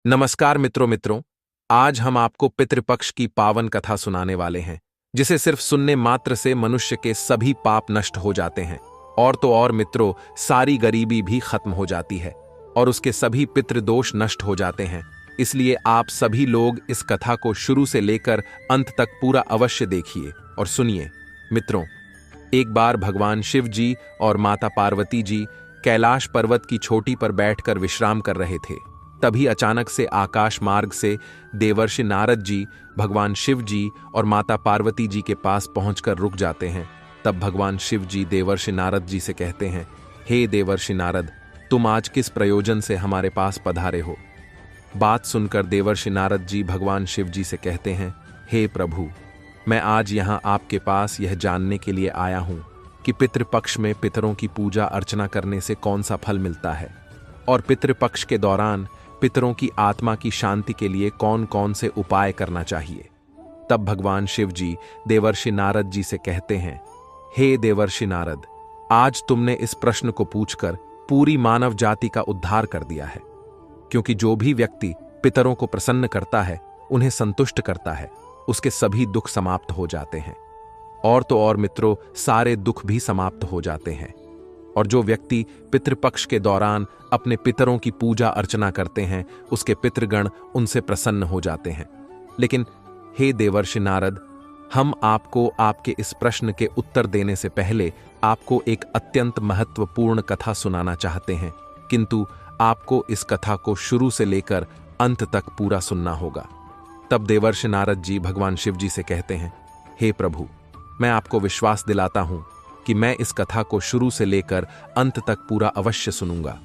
नमस्कार मित्रों, आज हम आपको पितृपक्ष की पावन कथा सुनाने वाले हैं, जिसे सिर्फ सुनने मात्र से मनुष्य के सभी पाप नष्ट हो जाते हैं। और तो और मित्रों, सारी गरीबी भी खत्म हो जाती है और उसके सभी पितृदोष नष्ट हो जाते हैं। इसलिए आप सभी लोग इस कथा को शुरू से लेकर अंत तक पूरा अवश्य देखिए और सुनिए। मित्रों, एक बार भगवान शिव जी और माता पार्वती जी कैलाश पर्वत की चोटी पर बैठकर विश्राम कर रहे थे। तभी अचानक से आकाश मार्ग से देवर्षि नारद जी भगवान शिव जी और माता पार्वती जी के पास पहुंचकर रुक जाते हैं। तब भगवान शिव जी देवर्षि नारद जी से कहते हैं, हे देवर्षि नारद, तुम आज किस प्रयोजन से हमारे पास पधारे हो? बात सुनकर देवर्षि नारद जी भगवान शिव जी से कहते हैं, हे प्रभु, मैं आज यहाँ आपके पास यह जानने के लिए आया हूँ कि पितृपक्ष में पितरों की पूजा अर्चना करने से कौन सा फल मिलता है, और पितृपक्ष के दौरान पितरों की आत्मा की शांति के लिए कौन कौन से उपाय करना चाहिए। तब भगवान शिव जी देवर्षि नारद जी से कहते हैं, हे देवर्षि नारद, आज तुमने इस प्रश्न को पूछकर पूरी मानव जाति का उद्धार कर दिया है। क्योंकि जो भी व्यक्ति पितरों को प्रसन्न करता है, उन्हें संतुष्ट करता है, उसके सभी दुख समाप्त हो जाते हैं। और तो और मित्रों, सारे दुख भी समाप्त हो जाते हैं। और जो व्यक्ति पितृपक्ष के दौरान अपने पितरों की पूजा अर्चना करते हैं, उसके पितृगण उनसे प्रसन्न हो जाते हैं। लेकिन हे देवर्षि नारद, हम आपको आपके इस प्रश्न के उत्तर देने से पहले आपको एक अत्यंत महत्वपूर्ण कथा सुनाना चाहते हैं, किंतु आपको इस कथा को शुरू से लेकर अंत तक पूरा सुनना होगा। तब देवर्षि नारद जी भगवान शिव जी से कहते हैं, हे प्रभु, मैं आपको विश्वास दिलाता हूं कि मैं इस कथा को शुरू से लेकर अंत तक पूरा अवश्य सुनूंगा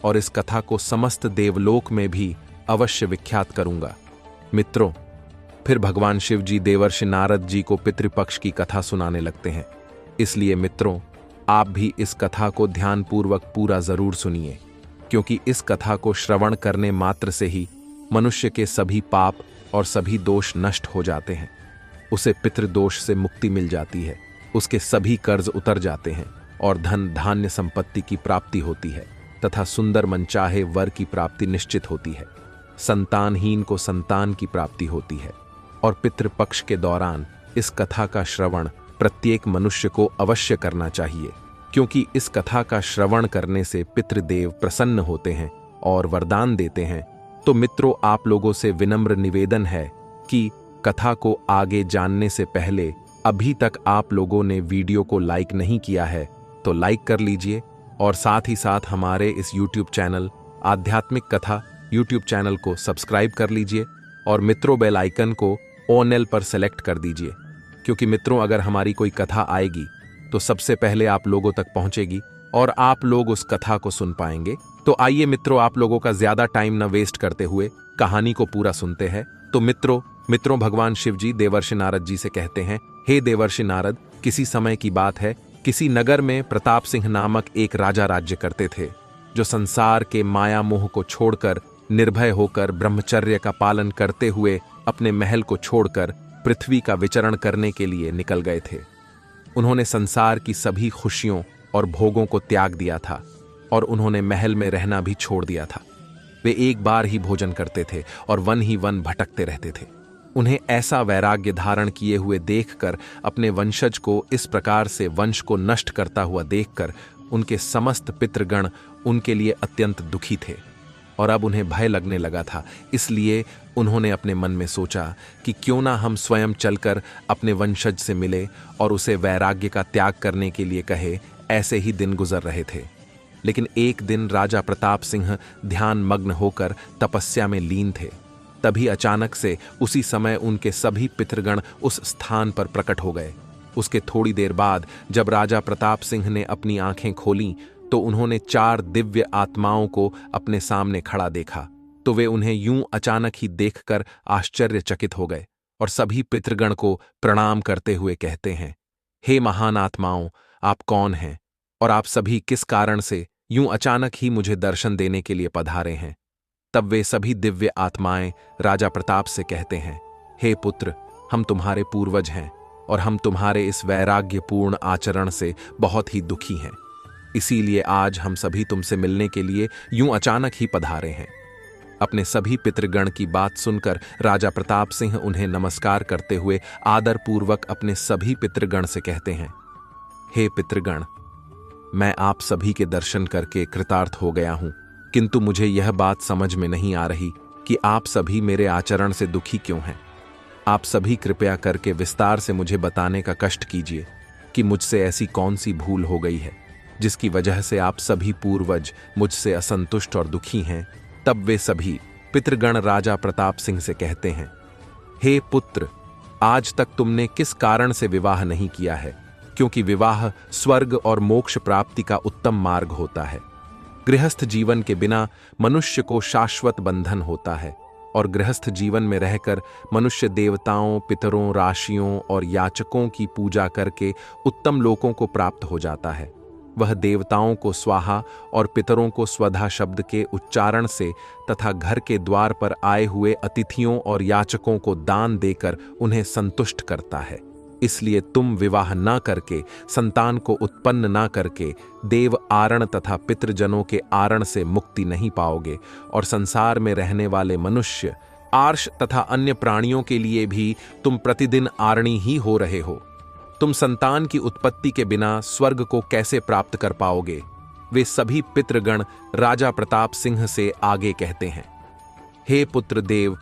और इस कथा को समस्त देवलोक में भी अवश्य विख्यात करूंगा। मित्रों, फिर भगवान शिव जी देवर्षि नारद जी को पितृपक्ष की कथा सुनाने लगते हैं। इसलिए मित्रों, आप भी इस कथा को ध्यानपूर्वक पूरा जरूर सुनिए, क्योंकि इस कथा को श्रवण करने मात्र से ही मनुष्य के सभी पाप और सभी दोष नष्ट हो जाते हैं। उसे पितृदोष से मुक्ति मिल जाती है, उसके सभी कर्ज उतर जाते हैं और धन धान्य संपत्ति की प्राप्ति होती है तथा सुंदर मनचाहे वर की प्राप्ति निश्चित होती है। संतानहीन को संतान की प्राप्ति होती है। और पितृपक्ष के दौरान इस कथा का श्रवण प्रत्येक मनुष्य को अवश्य करना चाहिए, क्योंकि इस कथा का श्रवण करने से पितृदेव प्रसन्न होते हैं और वरदान देते हैं। तो मित्रों, आप लोगों से विनम्र निवेदन है कि कथा को आगे जानने से पहले अभी तक आप लोगों ने वीडियो को लाइक नहीं किया है तो लाइक कर लीजिए, और साथ ही साथ हमारे इस YouTube चैनल आध्यात्मिक कथा YouTube चैनल को सब्सक्राइब कर लीजिए और मित्रों बेल आइकन को ऑल पर सेलेक्ट कर दीजिए, क्योंकि मित्रों अगर हमारी कोई कथा आएगी तो सबसे पहले आप लोगों तक पहुंचेगी और आप लोग उस कथा को सुन पाएंगे। तो आइए मित्रों, आप लोगों का ज्यादा टाइम न वेस्ट करते हुए कहानी को पूरा सुनते हैं। तो मित्रों भगवान शिव जी देवर्षि नारद जी से कहते हैं, हे देवर्षि नारद, किसी समय की बात है, किसी नगर में प्रताप सिंह नामक एक राजा राज्य करते थे, जो संसार के माया मोह को छोड़कर निर्भय होकर ब्रह्मचर्य का पालन करते हुए अपने महल को छोड़कर पृथ्वी का विचरण करने के लिए निकल गए थे। उन्होंने संसार की सभी खुशियों और भोगों को त्याग दिया था और उन्होंने महल में रहना भी छोड़ दिया था। वे एक बार ही भोजन करते थे और वन ही वन भटकते रहते थे। उन्हें ऐसा वैराग्य धारण किए हुए देखकर, अपने वंशज को इस प्रकार से वंश को नष्ट करता हुआ देखकर, उनके समस्त पितृगण उनके लिए अत्यंत दुखी थे और अब उन्हें भय लगने लगा था। इसलिए उन्होंने अपने मन में सोचा कि क्यों ना हम स्वयं चलकर अपने वंशज से मिले और उसे वैराग्य का त्याग करने के लिए कहे। ऐसे ही दिन गुजर रहे थे। लेकिन एक दिन राजा प्रताप सिंह ध्यान मग्न होकर तपस्या में लीन थे। तभी अचानक से उसी समय उनके सभी पितृगण उस स्थान पर प्रकट हो गए। उसके थोड़ी देर बाद जब राजा प्रताप सिंह ने अपनी आंखें खोलीं तो उन्होंने 4 दिव्य आत्माओं को अपने सामने खड़ा देखा। तो वे उन्हें यूं अचानक ही देखकर आश्चर्यचकित हो गए और सभी पितृगण को प्रणाम करते हुए कहते हैं, हे महान आत्माओं, आप कौन हैं और आप सभी किस कारण से यूं अचानक ही मुझे दर्शन देने के लिए पधारे हैं? तब वे सभी दिव्य आत्माएं राजा प्रताप से कहते हैं, हे पुत्र, हम तुम्हारे पूर्वज हैं और हम तुम्हारे इस वैराग्यपूर्ण आचरण से बहुत ही दुखी हैं। इसीलिए आज हम सभी तुमसे मिलने के लिए यूं अचानक ही पधारे हैं। अपने सभी पितृगण की बात सुनकर राजा प्रताप सिंह उन्हें नमस्कार करते हुए आदरपूर्वक अपने सभी पितृगण से कहते हैं, हे पितृगण, मैं आप सभी के दर्शन करके कृतार्थ हो गया हूं, किंतु मुझे यह बात समझ में नहीं आ रही कि आप सभी मेरे आचरण से दुखी क्यों हैं। आप सभी कृपया करके विस्तार से मुझे बताने का कष्ट कीजिए कि मुझसे ऐसी कौन सी भूल हो गई है जिसकी वजह से आप सभी पूर्वज मुझसे असंतुष्ट और दुखी हैं। तब वे सभी पितृगण राजा प्रताप सिंह से कहते हैं, हे पुत्र, आज तक तुमने किस कारण से विवाह नहीं किया है, क्योंकि विवाह स्वर्ग और मोक्ष प्राप्ति का उत्तम मार्ग होता है। गृहस्थ जीवन के बिना मनुष्य को शाश्वत बंधन होता है और गृहस्थ जीवन में रहकर मनुष्य देवताओं, पितरों, राशियों और याचकों की पूजा करके उत्तम लोकों को प्राप्त हो जाता है। वह देवताओं को स्वाहा और पितरों को स्वधा शब्द के उच्चारण से तथा घर के द्वार पर आए हुए अतिथियों और याचकों को दान देकर उन्हें संतुष्ट करता है। इसलिए तुम विवाह न करके, संतान को उत्पन्न न करके देव आरण तथा पितृजनों के आरण से मुक्ति नहीं पाओगे और संसार में रहने वाले मनुष्य, आर्ष तथा अन्य प्राणियों के लिए भी तुम प्रतिदिन आरणी ही हो रहे हो। तुम संतान की उत्पत्ति के बिना स्वर्ग को कैसे प्राप्त कर पाओगे। वे सभी पितृगण राजा प्रताप सिंह से आगे कहते हैं, हे पुत्र देव,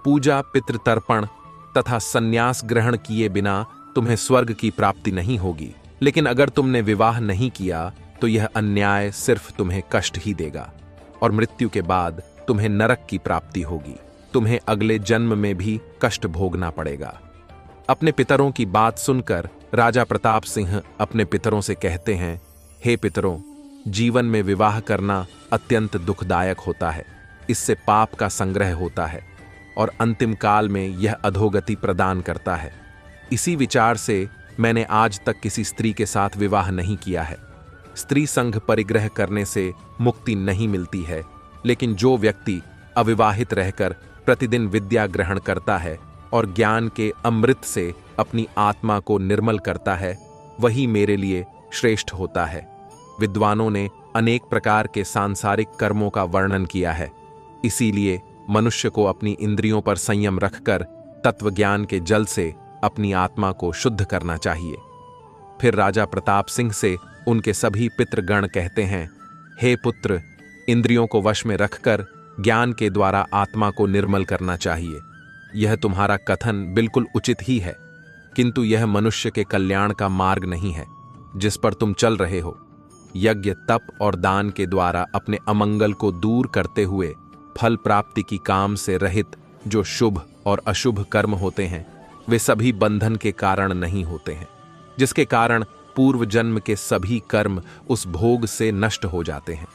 पूजा, पितृतर्पण तथा संन्यास ग्रहण किए बिना तुम्हें स्वर्ग की प्राप्ति नहीं होगी, लेकिन अगर तुमने विवाह नहीं किया तो यह अन्याय सिर्फ तुम्हें कष्ट ही देगा और मृत्यु के बाद तुम्हें नरक की प्राप्ति होगी। तुम्हें अगले जन्म में भी कष्ट भोगना पड़ेगा। अपने पितरों की बात सुनकर राजा प्रताप सिंह अपने पितरों से कहते हैं, हे पितरों, जीवन में विवाह करना अत्यंत दुखदायक होता है। इससे पाप का संग्रह होता है और अंतिम काल में यह अधोगति प्रदान करता है। इसी विचार से मैंने आज तक किसी स्त्री के साथ विवाह नहीं किया है। स्त्री संघ परिग्रह करने से मुक्ति नहीं मिलती है, लेकिन जो व्यक्ति अविवाहित रहकर प्रतिदिन विद्या ग्रहण करता है और ज्ञान के अमृत से अपनी आत्मा को निर्मल करता है, वही मेरे लिए श्रेष्ठ होता है। विद्वानों ने अनेक प्रकार के सांसारिक कर्मों का वर्णन किया है, इसीलिए मनुष्य को अपनी इंद्रियों पर संयम रखकर तत्वज्ञान के जल से अपनी आत्मा को शुद्ध करना चाहिए। फिर राजा प्रताप सिंह से उनके सभी पितृगण कहते हैं, हे पुत्र, इंद्रियों को वश में रखकर ज्ञान के द्वारा आत्मा को निर्मल करना चाहिए। यह तुम्हारा कथन बिल्कुल उचित ही है, किंतु यह मनुष्य के कल्याण का मार्ग नहीं है जिस पर तुम चल रहे हो। यज्ञ, तप और दान के द्वारा अपने अमंगल को दूर करते हुए फल प्राप्ति की काम से रहित जो शुभ और अशुभ कर्म होते हैं, वे सभी बंधन के कारण नहीं होते हैं, जिसके कारण पूर्व जन्म के सभी कर्म उस भोग से नष्ट हो जाते हैं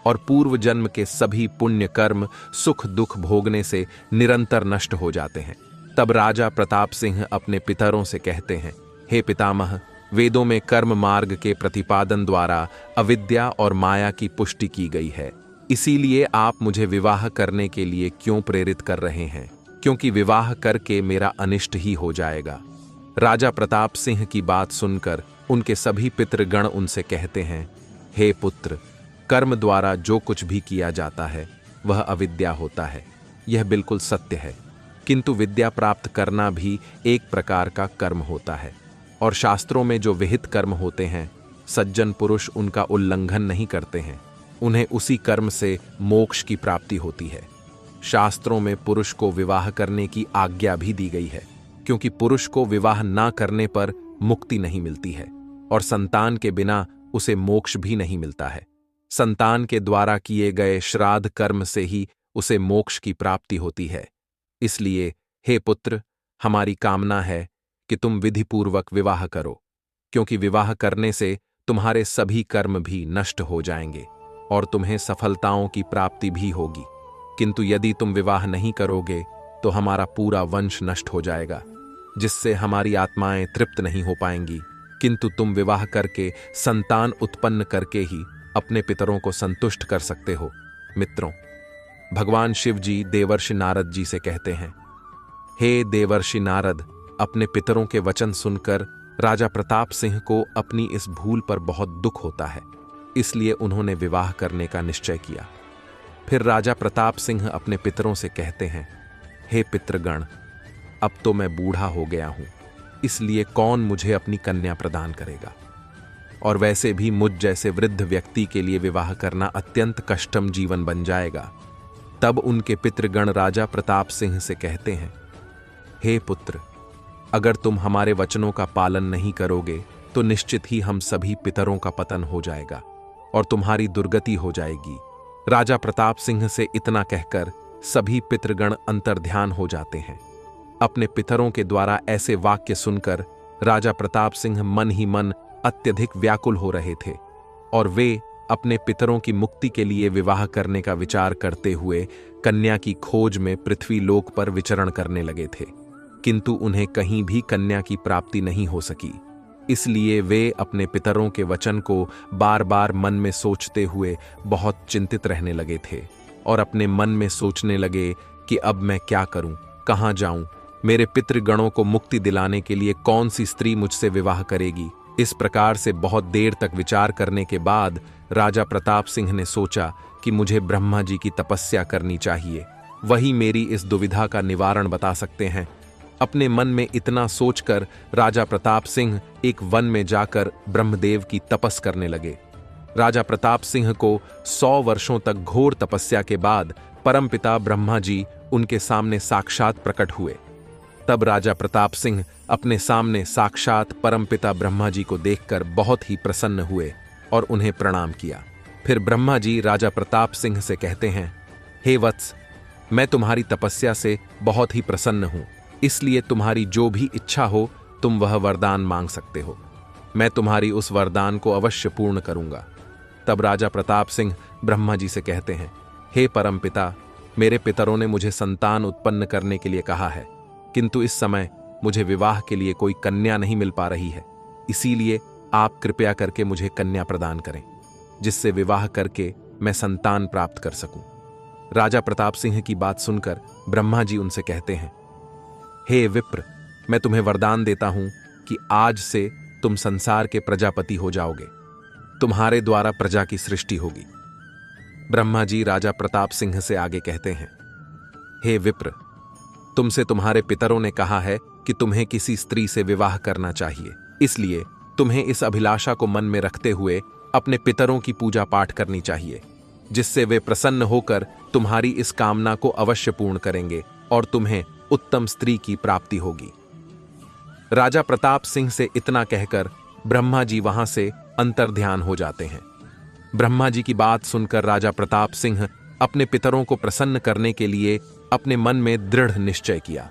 और पूर्व जन्म के सभी पुण्य कर्म सुख दुख भोगने से निरंतर नष्ट हो जाते हैं। तब राजा प्रताप सिंह अपने पितरों से कहते हैं, हे पितामह, वेदों में कर्म मार्ग के प्रतिपादन द्वारा अविद्या और माया की पुष्टि की गई है। इसीलिए आप मुझे विवाह करने के लिए क्यों प्रेरित कर रहे हैं, क्योंकि विवाह करके मेरा अनिष्ट ही हो जाएगा। राजा प्रताप सिंह की बात सुनकर उनके सभी पितृगण उनसे कहते हैं, हे पुत्र, कर्म द्वारा जो कुछ भी किया जाता है वह अविद्या होता है। यह बिल्कुल सत्य है, किंतु विद्या प्राप्त करना भी एक प्रकार का कर्म होता है और शास्त्रों में जो विहित कर्म होते हैं, सज्जन पुरुष उनका उल्लंघन नहीं करते हैं। उन्हें उसी कर्म से मोक्ष की प्राप्ति होती है। शास्त्रों में पुरुष को विवाह करने की आज्ञा भी दी गई है, क्योंकि पुरुष को विवाह ना करने पर मुक्ति नहीं मिलती है और संतान के बिना उसे मोक्ष भी नहीं मिलता है। संतान के द्वारा किए गए श्राद्ध कर्म से ही उसे मोक्ष की प्राप्ति होती है। इसलिए हे पुत्र, हमारी कामना है कि तुम विधिपूर्वक विवाह करो, क्योंकि विवाह करने से तुम्हारे सभी कर्म भी नष्ट हो जाएंगे और तुम्हें सफलताओं की प्राप्ति भी होगी। किंतु यदि तुम विवाह नहीं करोगे तो हमारा पूरा वंश नष्ट हो जाएगा, जिससे हमारी आत्माएं तृप्त नहीं हो पाएंगी। किंतु तुम विवाह करके संतान उत्पन्न करके ही अपने पितरों को संतुष्ट कर सकते हो। मित्रों, भगवान शिव जी देवर्षि नारद जी से कहते हैं, हे देवर्षि नारद, अपने पितरों के वचन सुनकर राजा प्रताप सिंह को अपनी इस भूल पर बहुत दुख होता है, इसलिए उन्होंने विवाह करने का निश्चय किया। फिर राजा प्रताप सिंह अपने पितरों से कहते हैं, हे पितृगण, अब तो मैं बूढ़ा हो गया हूं, इसलिए कौन मुझे अपनी कन्या प्रदान करेगा? और वैसे भी मुझ जैसे वृद्ध व्यक्ति के लिए विवाह करना अत्यंत कष्टम जीवन बन जाएगा। तब उनके पितृगण राजा प्रताप सिंह से कहते हैं, हे पुत्र, अगर तुम हमारे वचनों का पालन नहीं करोगे तो निश्चित ही हम सभी पितरों का पतन हो जाएगा और तुम्हारी दुर्गति हो जाएगी। राजा प्रताप सिंह से इतना कहकर सभी पितृगण अंतर्ध्यान हो जाते हैं। अपने पितरों के द्वारा ऐसे वाक्य सुनकर राजा प्रताप सिंह मन ही मन अत्यधिक व्याकुल हो रहे थे और वे अपने पितरों की मुक्ति के लिए विवाह करने का विचार करते हुए कन्या की खोज में पृथ्वी लोक पर विचरण करने लगे थे, किंतु उन्हें कहीं भी कन्या की प्राप्ति नहीं हो सकी। इसलिए वे अपने पितरों के वचन को बार बार मन में सोचते हुए बहुत चिंतित रहने लगे थे और अपने मन में सोचने लगे कि अब मैं क्या करूं, कहां जाऊं, मेरे पितृगणों को मुक्ति दिलाने के लिए कौन सी स्त्री मुझसे विवाह करेगी। इस प्रकार से बहुत देर तक विचार करने के बाद राजा प्रताप सिंह ने सोचा कि मुझे ब्रह्मा जी की तपस्या करनी चाहिए, वही मेरी इस दुविधा का निवारण बता सकते हैं। अपने मन में इतना सोचकर राजा प्रताप सिंह एक वन में जाकर ब्रह्मदेव की तपस करने लगे। राजा प्रताप सिंह को 100 वर्षों तक घोर तपस्या के बाद परमपिता ब्रह्मा जी उनके सामने साक्षात प्रकट हुए। तब राजा प्रताप सिंह अपने सामने साक्षात परमपिता ब्रह्मा जी को देखकर बहुत ही प्रसन्न हुए और उन्हें प्रणाम किया। फिर ब्रह्मा जी राजा प्रताप सिंह से कहते हैं, हे वत्स, मैं तुम्हारी तपस्या से बहुत ही प्रसन्न हूं, इसलिए तुम्हारी जो भी इच्छा हो तुम वह वरदान मांग सकते हो। मैं तुम्हारी उस वरदान को अवश्य पूर्ण करूंगा। तब राजा प्रताप सिंह ब्रह्मा जी से कहते हैं, हे परमपिता, मेरे पितरों ने मुझे संतान उत्पन्न करने के लिए कहा है, किंतु इस समय मुझे विवाह के लिए कोई कन्या नहीं मिल पा रही है, इसीलिए आप कृपया करके मुझे कन्या प्रदान करें, जिससे विवाह करके मैं संतान प्राप्त कर सकूं। राजा प्रताप सिंह की बात सुनकर ब्रह्मा जी उनसे कहते हैं, हे विप्र, मैं तुम्हें वरदान देता हूं कि आज से तुम संसार के प्रजापति हो जाओगे, तुम्हारे द्वारा प्रजा की सृष्टि होगी। ब्रह्मा जी राजा प्रताप सिंह से आगे कहते हैं, हे विप्र, तुमसे तुम्हारे पितरों ने कहा है कि तुम्हें किसी स्त्री से विवाह करना चाहिए, इसलिए तुम्हें इस अभिलाषा को मन में रखते हुए अपने पितरों की पूजा पाठ करनी चाहिए, जिससे वे प्रसन्न होकर तुम्हारी इस कामना को अवश्य पूर्ण करेंगे और तुम्हें उत्तम स्त्री की प्राप्ति होगी। राजा प्रताप सिंह से इतना कहकर ब्रह्मा जी वहां से अंतर्ध्यान हो जाते हैं। ब्रह्मा जी की बात सुनकर राजा प्रताप सिंह अपने पितरों को प्रसन्न करने के लिए अपने मन में दृढ़ निश्चय किया।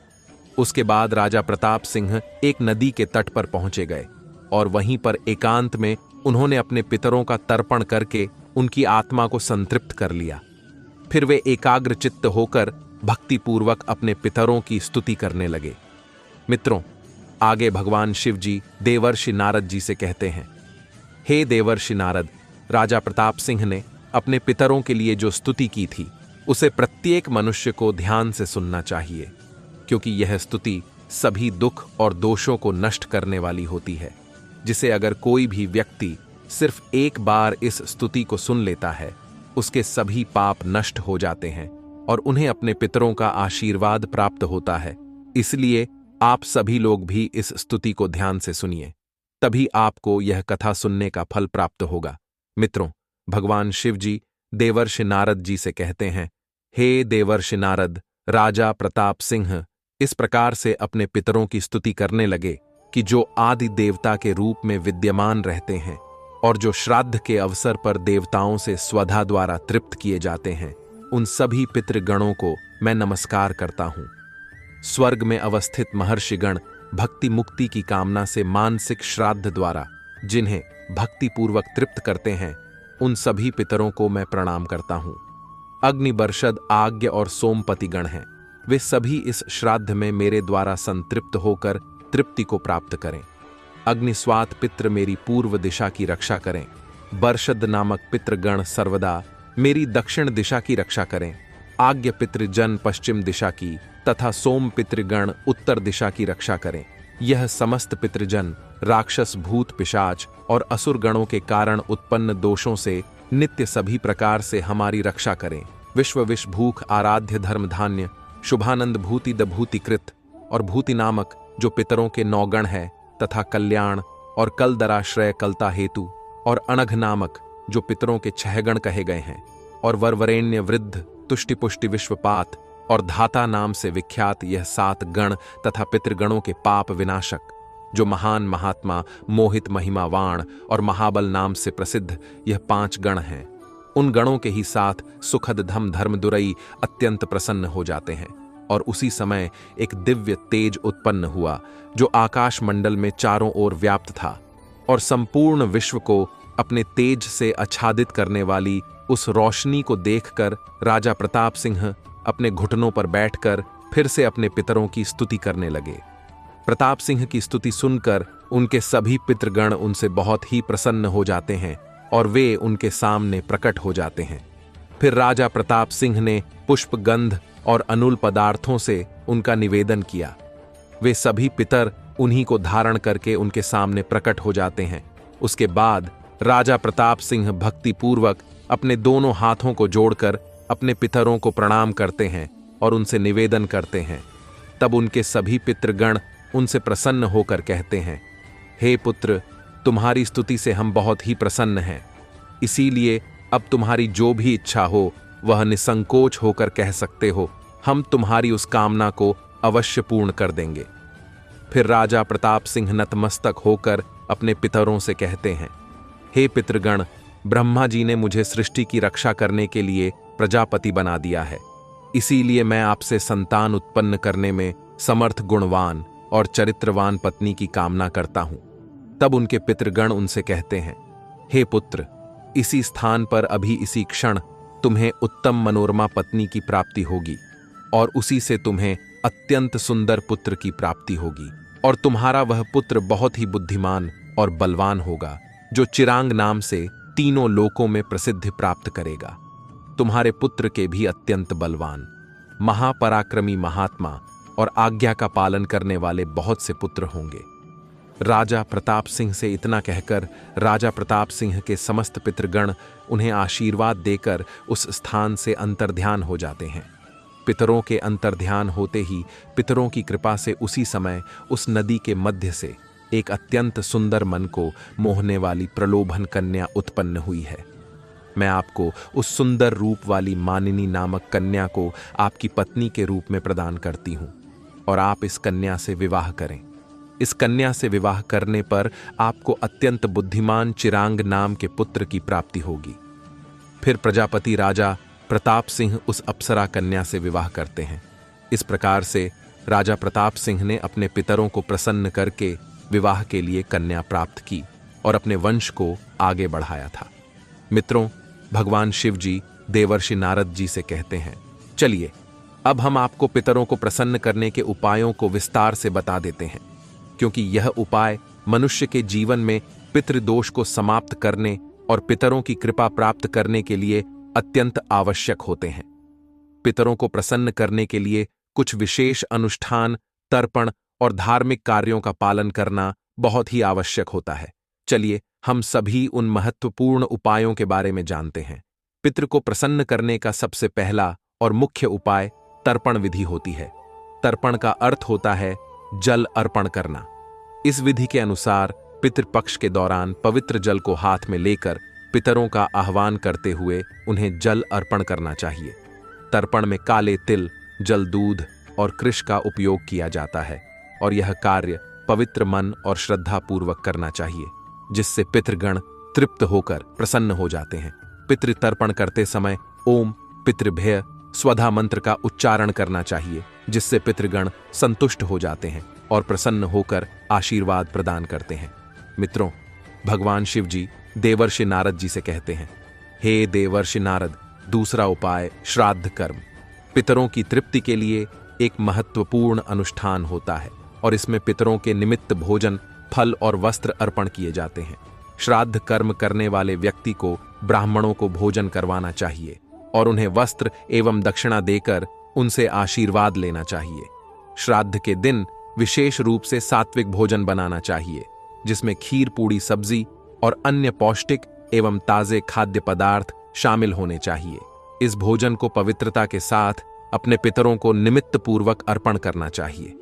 उसके बाद राजा प्रताप सिंह एक नदी के तट पर पहुंचे गए और वहीं पर एकांत में उन्होंने अपने पितरों का तर्पण करके उनकी आत्मा को संतृप्त कर लिया। फिर वे एकाग्र चित्त होकर भक्तिपूर्वक अपने पितरों की स्तुति करने लगे। मित्रों, आगे भगवान शिव जी देवर्षि नारद जी से कहते हैं, हे देवर्षि नारद, राजा प्रताप सिंह ने अपने पितरों के लिए जो स्तुति की थी उसे प्रत्येक मनुष्य को ध्यान से सुनना चाहिए, क्योंकि यह स्तुति सभी दुख और दोषों को नष्ट करने वाली होती है, जिसे अगर कोई भी व्यक्ति सिर्फ एक बार इस स्तुति को सुन लेता है, उसके सभी पाप नष्ट हो जाते हैं और उन्हें अपने पितरों का आशीर्वाद प्राप्त होता है। इसलिए आप सभी लोग भी इस स्तुति को ध्यान से सुनिए, तभी आपको यह कथा सुनने का फल प्राप्त होगा। मित्रों, भगवान शिव जी देवर्षि नारद जी से कहते हैं, हे देवर्षि नारद, राजा प्रताप सिंह इस प्रकार से अपने पितरों की स्तुति करने लगे कि जो आदि देवता के रूप में विद्यमान रहते हैं और जो श्राद्ध के अवसर पर देवताओं से स्वधा द्वारा तृप्त किए जाते हैं, उन सभी पितृगणों को मैं नमस्कार करता हूं। स्वर्ग में अवस्थित महर्षिगण भक्ति मुक्ति की कामना से मानसिक श्राद्ध द्वारा जिन्हें भक्तिपूर्वक तृप्त करते हैं, उन सभी पितरों को मैं प्रणाम करता हूं। अग्नि, बर्षद, आज्ञ और सोमपति गण हैं, वे सभी इस श्राद्ध में मेरे द्वारा संतृप्त होकर तृप्ति को प्राप्त करें। अग्निस्वात पितृ मेरी पूर्व दिशा की रक्षा करें। बर्षद नामक पितृगण सर्वदा मेरी दक्षिण दिशा की रक्षा करें। आज्ञ पितृजन पश्चिम दिशा की तथा सोम पितृगण उत्तर दिशा की रक्षा करें। यह समस्त पितृजन राक्षस, भूत, पिशाच और असुर गणों के कारण उत्पन्न दोषों से नित्य सभी प्रकार से हमारी रक्षा करें। विश्व विष भूख आराध्य धर्म धान्य, शुभानंद भूति द भूतिकृत और भूति नामक जो पितरों के 9 गण है, तथा कल्याण और कलदराश्रय कलता हेतु और अनघ नामक जो पितरों के 6 गण कहे गए हैं, और वरवरेण्य वृद्ध तुष्टि पुष्टि विश्वपात और धाता नाम से विख्यात यह 7 गण तथा पितृगणों के पाप विनाशक जो महान महात्मा मोहित महिमावाण और महाबल नाम से प्रसिद्ध यह 5 गण हैं। उन गणों के ही साथ सुखद धम धर्म दुरई अत्यंत प्रसन्न हो जाते हैं। और उसी समय एक दिव्य तेज उत्पन्न हुआ जो आकाश मंडल में चारों ओर व्याप्त था, और संपूर्ण विश्व को अपने तेज से आच्छादित करने वाली उस रोशनी को देखकर राजा प्रताप सिंह अपने घुटनों पर बैठकर फिर से अपने पितरों की स्तुति करने लगे। प्रताप सिंह की स्तुति सुनकर उनके सभी पितृगण उनसे बहुत ही प्रसन्न हो जाते हैं और वे उनके सामने प्रकट हो जाते हैं। फिर राजा प्रताप सिंह ने पुष्प गंध और अनूल पदार्थों से उनका निवेदन किया। वे सभी पितर उन्हीं को धारण करके उनके सामने प्रकट हो जाते हैं। उसके बाद राजा प्रताप सिंह भक्तिपूर्वक अपने दोनों हाथों को जोड़कर अपने पितरों को प्रणाम करते हैं और उनसे निवेदन करते हैं। तब उनके सभी पितृगण उनसे प्रसन्न होकर कहते हैं, हे पुत्र, तुम्हारी स्तुति से हम बहुत ही प्रसन्न हैं, इसीलिए अब तुम्हारी जो भी इच्छा हो वह निसंकोच होकर कह सकते हो, हम तुम्हारी उस कामना को अवश्य पूर्ण कर देंगे। फिर राजा प्रताप सिंह नतमस्तक होकर अपने पितरों से कहते हैं, हे पितृगण, ब्रह्मा जी ने मुझे सृष्टि की रक्षा करने के लिए प्रजापति बना दिया है, इसीलिए मैं आपसे संतान उत्पन्न करने में समर्थ गुणवान और चरित्रवान पत्नी की कामना करता हूं। तब उनके पितृगण उनसे कहते हैं, हे पुत्र, इसी स्थान पर अभी इसी क्षण तुम्हें उत्तम मनोरमा पत्नी की प्राप्ति होगी और उसी से तुम्हें अत्यंत सुंदर पुत्र की प्राप्ति होगी, और तुम्हारा वह पुत्र बहुत ही बुद्धिमान और बलवान होगा जो चिरांग नाम से तीनों लोकों में प्रसिद्धि प्राप्त करेगा। तुम्हारे पुत्र के भी अत्यंत बलवान, महापराक्रमी महात्मा और आज्ञा का पालन करने वाले बहुत से पुत्र होंगे। राजा प्रताप सिंह से इतना कहकर राजा प्रताप सिंह के समस्त पितृगण उन्हें आशीर्वाद देकर उस स्थान से अंतर्ध्यान हो जाते हैं। पितरों के अंतर्ध्यान होते ही पितरों की कृपा से उसी समय उस नदी के मध्य से एक अत्यंत सुंदर मन को मोहने वाली प्रलोभन कन्या उत्पन्न हुई है। मैं आपको उस सुंदर रूप वाली मानिनी नामक कन्या को आपकी पत्नी के रूप में प्रदान करती हूं, और आप इस कन्या से विवाह करें। इस कन्या से विवाह करने पर आपको अत्यंत बुद्धिमान चिरांग नाम के पुत्र की प्राप्ति होगी। फिर प्रजापति राजा प्रताप सिंह उस अप्सरा कन्या से विवाह करते हैं। इस प्रकार से राजा प्रताप सिंह ने अपने पितरों को प्रसन्न करके विवाह के लिए कन्या प्राप्त की और अपने वंश को आगे बढ़ाया था। मित्रों, भगवान शिव जी देवर्षि नारद जी से कहते हैं, चलिए अब हम आपको पितरों को प्रसन्न करने के उपायों को विस्तार से बता देते हैं, क्योंकि यह उपाय मनुष्य के जीवन में पितृदोष को समाप्त करने और पितरों की कृपा प्राप्त करने के लिए अत्यंत आवश्यक होते हैं। पितरों को प्रसन्न करने के लिए कुछ विशेष अनुष्ठान, तर्पण और धार्मिक कार्यों का पालन करना बहुत ही आवश्यक होता है। चलिए हम सभी उन महत्वपूर्ण उपायों के बारे में जानते हैं। पितृ को प्रसन्न करने का सबसे पहला और मुख्य उपाय तर्पण विधि होती है। तर्पण का अर्थ होता है जल अर्पण करना। इस विधि के अनुसार पितृपक्ष के दौरान पवित्र जल को हाथ में लेकर पितरों का आह्वान करते हुए उन्हें जल अर्पण करना चाहिए। तर्पण में काले तिल, जल दूध और कृष का उपयोग किया जाता है, और यह कार्य पवित्र मन और श्रद्धा पूर्वक करना चाहिए, जिससे पितृगण तृप्त होकर प्रसन्न हो जाते हैं। पितृ तर्पण करते समय ओम पितृभ्य स्वधा मंत्र का उच्चारण करना चाहिए, जिससे पितृगण संतुष्ट हो जाते हैं और प्रसन्न होकर आशीर्वाद प्रदान करते हैं। मित्रों, भगवान शिव जी देवर्षि नारद जी से कहते हैं, हे देवर्षि नारद, दूसरा उपाय श्राद्ध कर्म पितरों की तृप्ति के लिए एक महत्वपूर्ण अनुष्ठान होता है, और इसमें पितरों के निमित्त भोजन, फल और वस्त्र अर्पण किए जाते हैं। श्राद्ध कर्म करने वाले व्यक्ति को ब्राह्मणों को भोजन करवाना चाहिए और उन्हें वस्त्र एवं दक्षिणा देकर उनसे आशीर्वाद लेना चाहिए। श्राद्ध के दिन विशेष रूप से सात्विक भोजन बनाना चाहिए, जिसमें खीर, पूड़ी, सब्जी और अन्य पौष्टिक एवं ताजे खाद्य पदार्थ शामिल होने चाहिए। इस भोजन को पवित्रता के साथ अपने पितरों को निमित्त पूर्वक अर्पण करना चाहिए।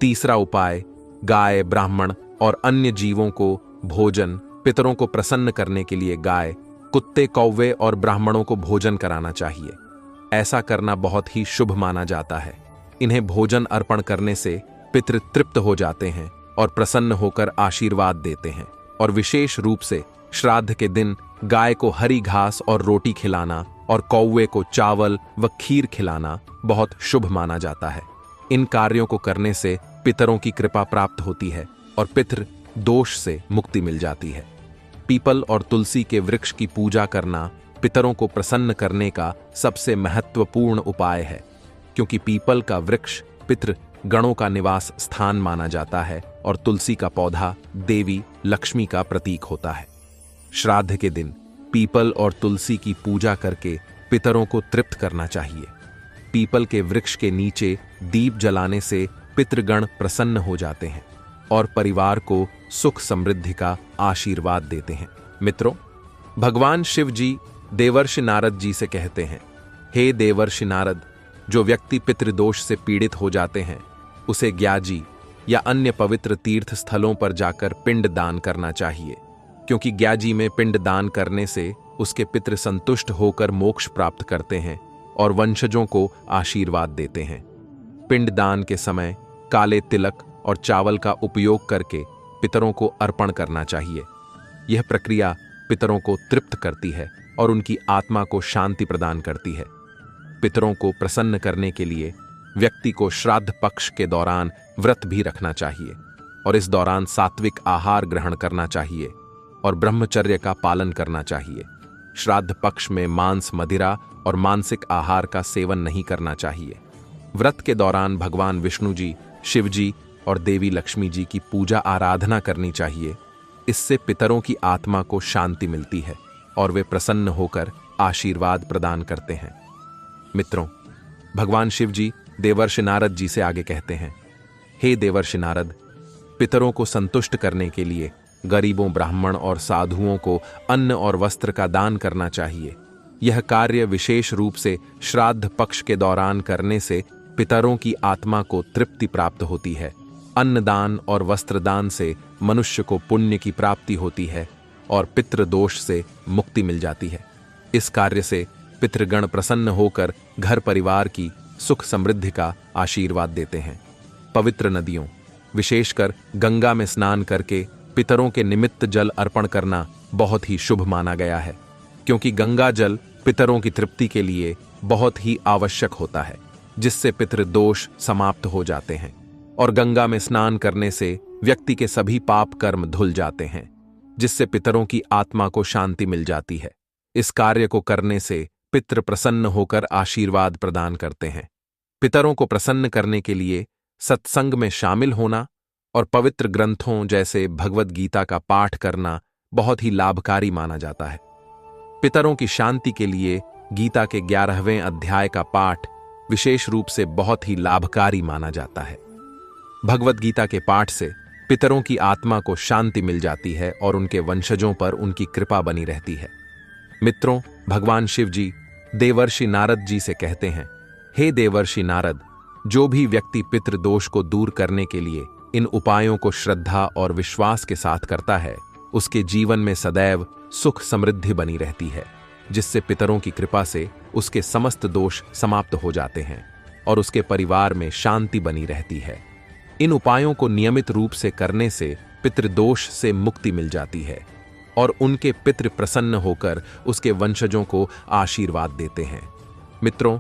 तीसरा उपाय, गाय, ब्राह्मण और अन्य जीवों को भोजन, पितरों को प्रसन्न करने के लिए गाय, कुत्ते, कौवे और ब्राह्मणों को भोजन कराना चाहिए। ऐसा करना बहुत ही शुभ माना जाता है। इन्हें भोजन अर्पण करने से पितृ तृप्त हो जाते हैं और प्रसन्न होकर आशीर्वाद देते हैं। और विशेष रूप से श्राद्ध के दिन गाय को हरी घास और रोटी खिलाना और कौवे को चावल व खीर खिलाना बहुत शुभ माना जाता है। इन कार्यों को करने से पितरों की कृपा प्राप्त होती है और पितृ दोष से मुक्ति मिल जाती है। पीपल और तुलसी के वृक्ष की पूजा करना पितरों को प्रसन्न करने का सबसे महत्वपूर्ण उपाय है, क्योंकि पीपल का वृक्ष पितृ गणों का निवास स्थान माना जाता है और तुलसी का पौधा देवी लक्ष्मी का प्रतीक होता है। श्राद्ध के दिन पीपल और तुलसी की पूजा करके पितरों को तृप्त करना चाहिए। पीपल के वृक्ष के नीचे दीप जलाने से पितृगण प्रसन्न हो जाते हैं और परिवार को सुख समृद्धि का आशीर्वाद देते हैं। मित्रों, भगवान शिव जी देवर्षि नारद जी से कहते हैं, हे देवर्षि नारद, जो व्यक्ति पितृदोष से पीड़ित हो जाते हैं उसे ग्याजी या अन्य पवित्र तीर्थ स्थलों पर जाकर पिंड दान करना चाहिए, क्योंकि ग्याजी में पिंड दान करने से उसके पितृ संतुष्ट होकर मोक्ष प्राप्त करते हैं और वंशजों को आशीर्वाद देते हैं। पिंड दान के समय काले तिलक और चावल का उपयोग करके पितरों को अर्पण करना चाहिए। यह प्रक्रिया पितरों को तृप्त करती है और उनकी आत्मा को शांति प्रदान करती है। पितरों को प्रसन्न करने के लिए व्यक्ति को श्राद्ध पक्ष के दौरान व्रत भी रखना चाहिए और इस दौरान सात्विक आहार ग्रहण करना चाहिए और ब्रह्मचर्य का पालन करना चाहिए। श्राद्ध पक्ष में मांस, मदिरा और मानसिक आहार का सेवन नहीं करना चाहिए। व्रत के दौरान भगवान विष्णु जी, शिव जी और देवी लक्ष्मी जी की पूजा आराधना करनी चाहिए। इससे पितरों की आत्मा को शांति मिलती है और वे प्रसन्न होकर आशीर्वाद प्रदान करते हैं। मित्रों, भगवान शिव जी देवर्षि नारद जी से आगे कहते हैं, हे देवर्षि नारद, पितरों को संतुष्ट करने के लिए गरीबों, ब्राह्मण और साधुओं को अन्न और वस्त्र का दान करना चाहिए। यह कार्य विशेष रूप से श्राद्ध पक्ष के दौरान करने से पितरों की आत्मा को तृप्ति प्राप्त होती है। अन्नदान और वस्त्रदान से मनुष्य को पुण्य की प्राप्ति होती है और पितृदोष से मुक्ति मिल जाती है। इस कार्य से पितृगण प्रसन्न होकर घर परिवार की सुख समृद्धि का आशीर्वाद देते हैं। पवित्र नदियों, विशेषकर गंगा में स्नान करके पितरों के निमित्त जल अर्पण करना बहुत ही शुभ माना गया है, क्योंकि गंगा जल पितरों की तृप्ति के लिए बहुत ही आवश्यक होता है, जिससे पितृदोष समाप्त हो जाते हैं और गंगा में स्नान करने से व्यक्ति के सभी पाप कर्म धुल जाते हैं, जिससे पितरों की आत्मा को शांति मिल जाती है। इस कार्य को करने से पितृ प्रसन्न होकर आशीर्वाद प्रदान करते हैं। पितरों को प्रसन्न करने के लिए सत्संग में शामिल होना और पवित्र ग्रंथों जैसे भगवद गीता का पाठ करना बहुत ही लाभकारी माना जाता है। पितरों की शांति के लिए गीता के 11वें अध्याय का पाठ विशेष रूप से बहुत ही लाभकारी माना जाता है। भगवद गीता के पाठ से पितरों की आत्मा को शांति मिल जाती है और उनके वंशजों पर उनकी कृपा बनी रहती है। मित्रों, भगवान शिव जी देवर्षि नारद जी से कहते हैं, हे देवर्षि नारद, जो भी व्यक्ति पितृदोष को दूर करने के लिए इन उपायों को श्रद्धा और विश्वास के साथ करता है, उसके जीवन में सदैव सुख समृद्धि बनी रहती है, जिससे पितरों की कृपा से उसके समस्त दोष समाप्त हो जाते हैं और उसके परिवार में शांति बनी रहती है। इन उपायों को नियमित रूप से करने से पितृदोष से मुक्ति मिल जाती है और उनके पितृ प्रसन्न होकर उसके वंशजों को आशीर्वाद देते हैं। मित्रों,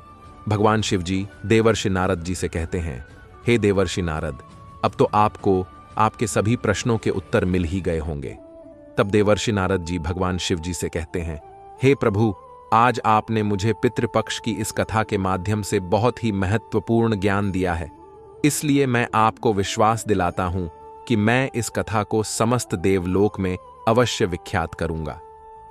भगवान शिव जी देवर्षि नारद जी से कहते हैं, हे देवर्षि नारद, अब तो आपको आपके सभी प्रश्नों के उत्तर मिल ही गए होंगे। तब देवर्षि नारद जी भगवान शिव जी से कहते हैं, हे प्रभु, आज आपने मुझे पितृपक्ष की इस कथा के माध्यम से बहुत ही महत्वपूर्ण ज्ञान दिया है, इसलिए मैं आपको विश्वास दिलाता हूं कि मैं इस कथा को समस्त देवलोक में अवश्य विख्यात करूंगा।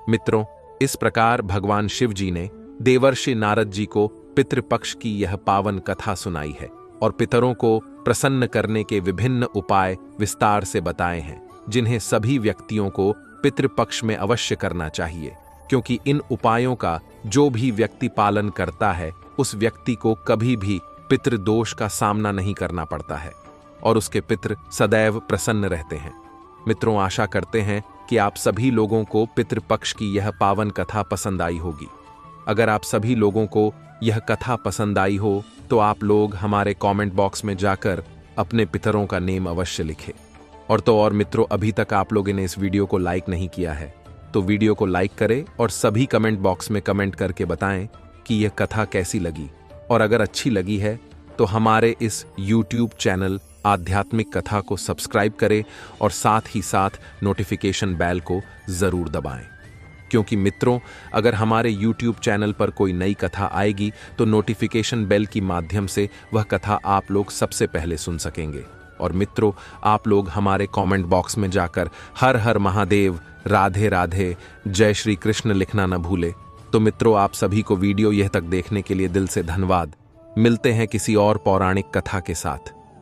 मित्रों, इस प्रकार भगवान शिव जी ने देवर्षि नारद जी को पितृपक्ष की यह पावन कथा सुनाई है और पितरों को प्रसन्न करने के विभिन्न उपाय विस्तार से बताए हैं, जिन्हें सभी व्यक्तियों को पितृपक्ष में अवश्य करना चाहिए, क्योंकि इन उपायों का जो भी व्यक्ति पालन करता है उस व्यक्ति को कभी भी पितृदोष का सामना नहीं करना पड़ता है और उसके पितृ सदैव प्रसन्न रहते हैं। मित्रों, आशा करते हैं कि आप सभी लोगों को पितृपक्ष की यह पावन कथा पसंद आई होगी। अगर आप सभी लोगों को यह कथा पसंद आई हो तो आप लोग हमारे कमेंट बॉक्स में जाकर अपने पितरों का नेम अवश्य लिखें। और तो और मित्रों, अभी तक आप लोगों ने इस वीडियो को लाइक नहीं किया है तो वीडियो को लाइक करें और सभी कमेंट बॉक्स में कमेंट करके बताएं कि यह कथा कैसी लगी। और अगर अच्छी लगी है तो हमारे इस YouTube चैनल आध्यात्मिक कथा को सब्सक्राइब करें और साथ ही साथ नोटिफिकेशन बेल को जरूर दबाएं। क्योंकि मित्रों, अगर हमारे YouTube चैनल पर कोई नई कथा आएगी तो नोटिफिकेशन बेल की माध्यम से वह कथा आप लोग सबसे पहले सुन सकेंगे। और मित्रों, आप लोग हमारे कमेंट बॉक्स में जाकर हर हर महादेव, राधे राधे, जय श्री कृष्ण लिखना न भूले। तो मित्रों, आप सभी को वीडियो यह तक देखने के लिए दिल से धन्यवाद। मिलते हैं किसी और पौराणिक कथा के साथ।